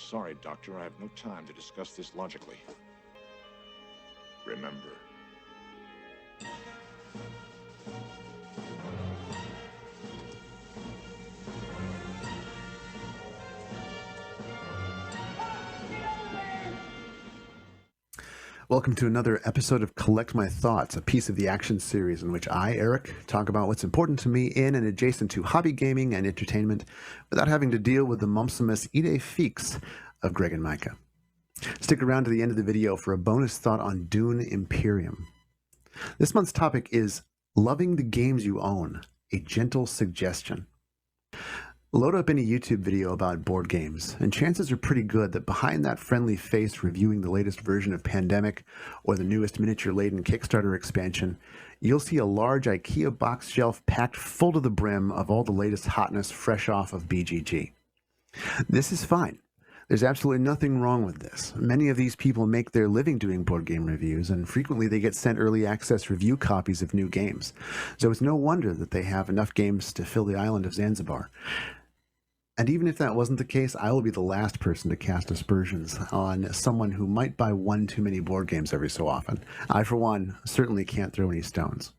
sorry, Doctor. I have no time to discuss this logically. Remember. Welcome to another episode of Collect My Thoughts, a piece of the action series in which I, Eric, talk about what's important to me in and adjacent to hobby gaming and entertainment without having to deal with the mumpsimus idée fixe of Greg and Micah. Stick around to the end of the video for a bonus thought on Dune Imperium. This month's topic is loving the games you own, a gentle suggestion. Load up any YouTube video about board games, and chances are pretty good that behind that friendly face reviewing the latest version of Pandemic or the newest miniature-laden Kickstarter expansion, you'll see a large IKEA box shelf packed full to the brim of all the latest hotness fresh off of BGG. This is fine. There's absolutely nothing wrong with this. Many of these people make their living doing board game reviews, and frequently they get sent early access review copies of new games. So it's no wonder that they have enough games to fill the island of Zanzibar. And even if that wasn't the case, I will be the last person to cast aspersions on someone who might buy one too many board games every so often. I, for one, certainly can't throw any stones.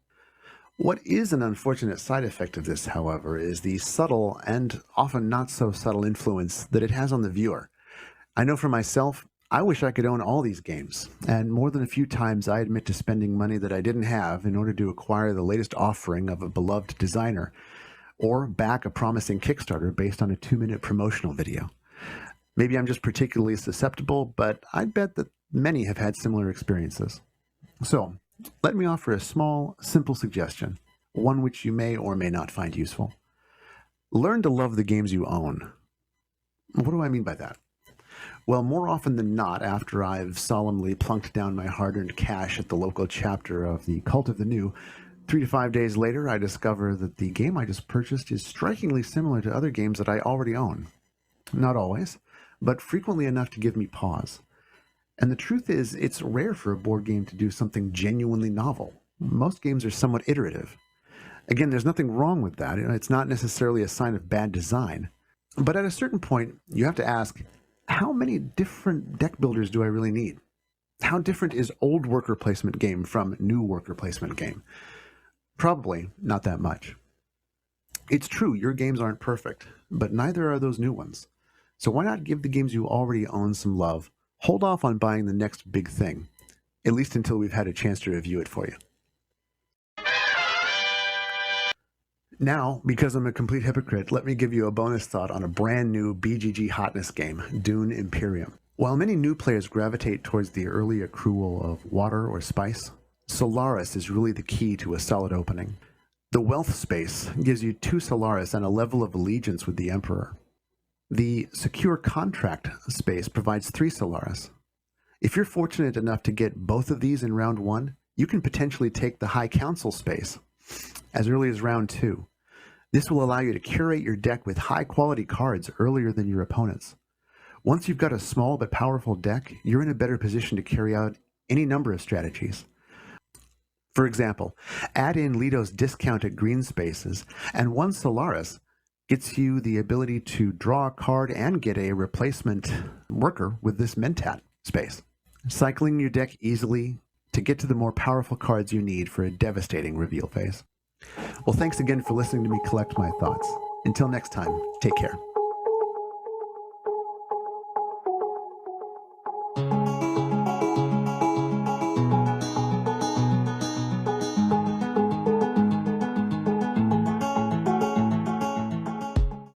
What is an unfortunate side effect of this, however, is the subtle and often not so subtle influence that it has on the viewer. I know for myself, I wish I could own all these games, and more than a few times I admit to spending money that I didn't have in order to acquire the latest offering of a beloved designer, or back a promising Kickstarter based on a 2-minute promotional video. Maybe I'm just particularly susceptible, but I bet that many have had similar experiences. So, let me offer a small, simple suggestion, one which you may or may not find useful. Learn to love the games you own. What do I mean by that? Well, more often than not, after I've solemnly plunked down my hard-earned cash at the local chapter of the Cult of the New, 3 to 5 days later, I discover that the game I just purchased is strikingly similar to other games that I already own. Not always, but frequently enough to give me pause. And the truth is, it's rare for a board game to do something genuinely novel. Most games are somewhat iterative. Again, there's nothing wrong with that. It's not necessarily a sign of bad design. But at a certain point, you have to ask, how many different deck builders do I really need? How different is old worker placement game from new worker placement game? Probably not that much. It's true, your games aren't perfect, but neither are those new ones. So why not give the games you already own some love? Hold off on buying the next big thing, at least until we've had a chance to review it for you. Now, because I'm a complete hypocrite, let me give you a bonus thought on a brand new BGG hotness game, Dune Imperium. While many new players gravitate towards the early accrual of water or spice, Solaris is really the key to a solid opening. The wealth space gives you 2 Solaris and a level of allegiance with the Emperor. The secure contract space provides 3 Solaris. If you're fortunate enough to get both of these in round 1, you can potentially take the High Council space as early as round 2. This will allow you to curate your deck with high-quality cards earlier than your opponents. Once you've got a small but powerful deck, you're in a better position to carry out any number of strategies. For example, add in Leto's discounted green spaces, and 1 Solaris gets you the ability to draw a card and get a replacement worker with this Mentat space, cycling your deck easily to get to the more powerful cards you need for a devastating reveal phase. Well, thanks again for listening to me collect my thoughts. Until next time, take care.